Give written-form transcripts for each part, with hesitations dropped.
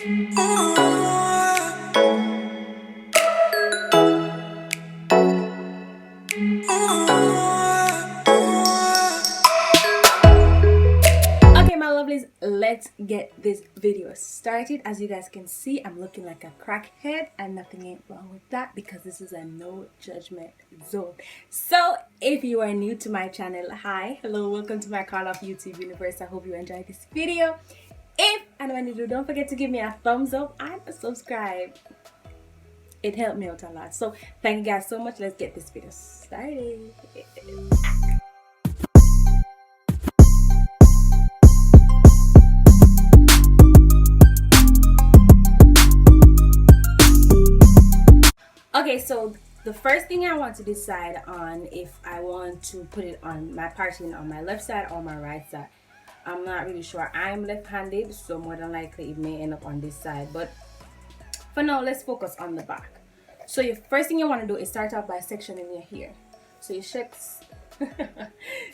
Okay, my lovelies, let's get this video started. As you guys can see, I'm looking like a crackhead, and nothing ain't wrong with that because this is a no judgment zone. So if you are new to my channel, hi, hello, welcome to my Call of YouTube universe. I hope you enjoyed this video. If and when you do, don't forget to give me a thumbs up and subscribe. It helped me out a lot. So thank you guys so much. Let's get this video started. Okay, so the first thing I want to decide on if I want to put it on my parting on my left side or my right side. I'm not really sure. I'm left-handed, so more than likely it may end up on this side, but for now let's focus on the back. So your first thing you want to do is start off by sectioning your hair. So you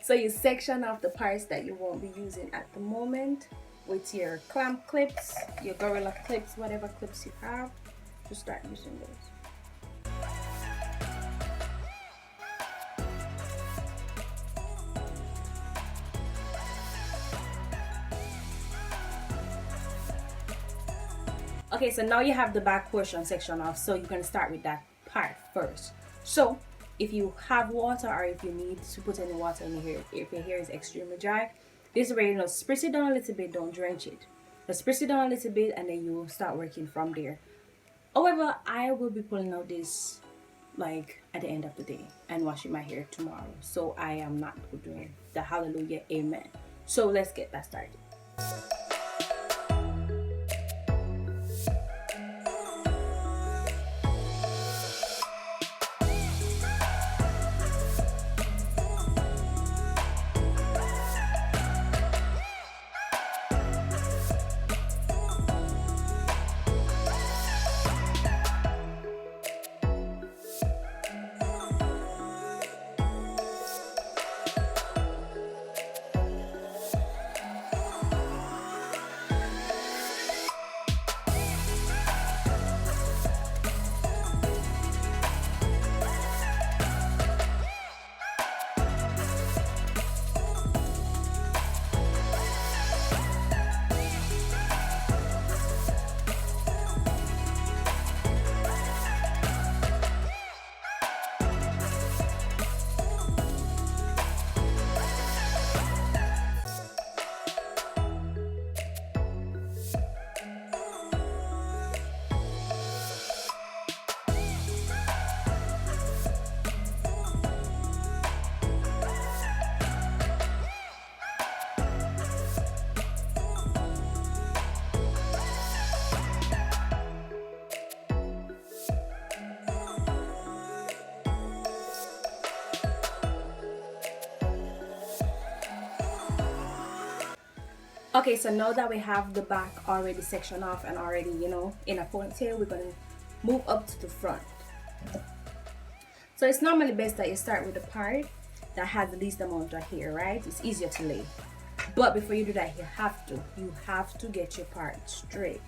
you section off the parts that you won't be using at the moment with your clamp clips, your gorilla clips, whatever clips you have. Just start using those. Okay, so now you have the back portion section off, so you're going to start with that part first. So if you have water or if you need to put any water in your hair, if your hair is extremely dry, this is where you know spritz it down a little bit, don't drench it. Just spritz it down a little bit and then you start working from there. However, I will be pulling out this like at the end of the day and washing my hair tomorrow, so I am not doing the hallelujah amen. So let's get that started. Okay, so now that we have the back already sectioned off and already, you know, in a ponytail, we're going to move up to the front. So it's normally best that you start with the part that has the least amount of hair, right? It's easier to lay. But before you do that, you have to get your part straight.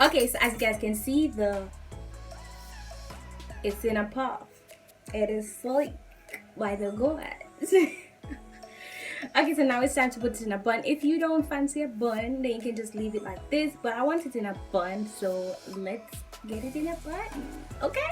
Okay, so as you guys can see, it's in a puff. It is sleek by the gods. Okay, so now it's time to put it in a bun. If you don't fancy a bun, then you can just leave it like this, but I want it in a bun, so let's get it in a bun. Okay.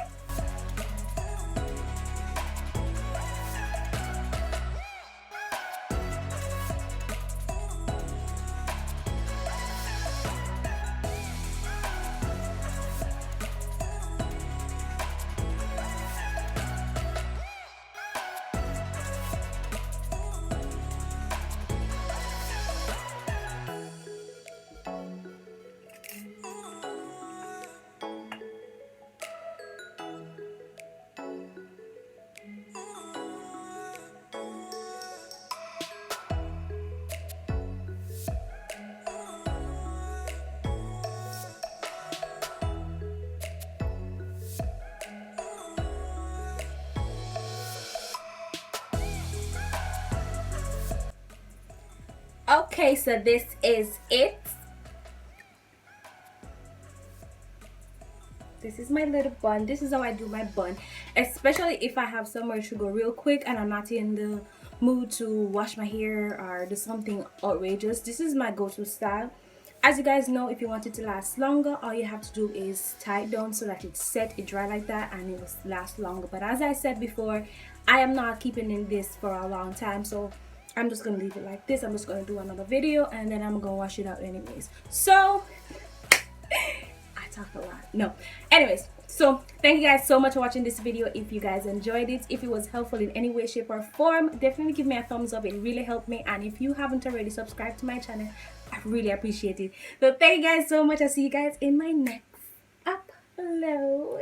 Okay, so this is it. This is my little bun. This is how I do my bun, especially if I have somewhere to go real quick and I'm not in the mood to wash my hair or do something outrageous. This is my go-to style. As you guys know, if you want it to last longer, all you have to do is tie it down so that it's set, it dry like that, and it will last longer. But as I said before, I am not keeping in this for a long time, so I'm just gonna leave it like this. I'm just gonna do another video and then I'm gonna wash it out anyways. So I talk a lot. No, anyways, so thank you guys so much for watching this video. If you guys enjoyed it, if it was helpful in any way, shape or form, definitely give me a thumbs up. It really helped me. And if you haven't already subscribed to my channel, I really appreciate it. So thank you guys so much. I'll see you guys in my next upload.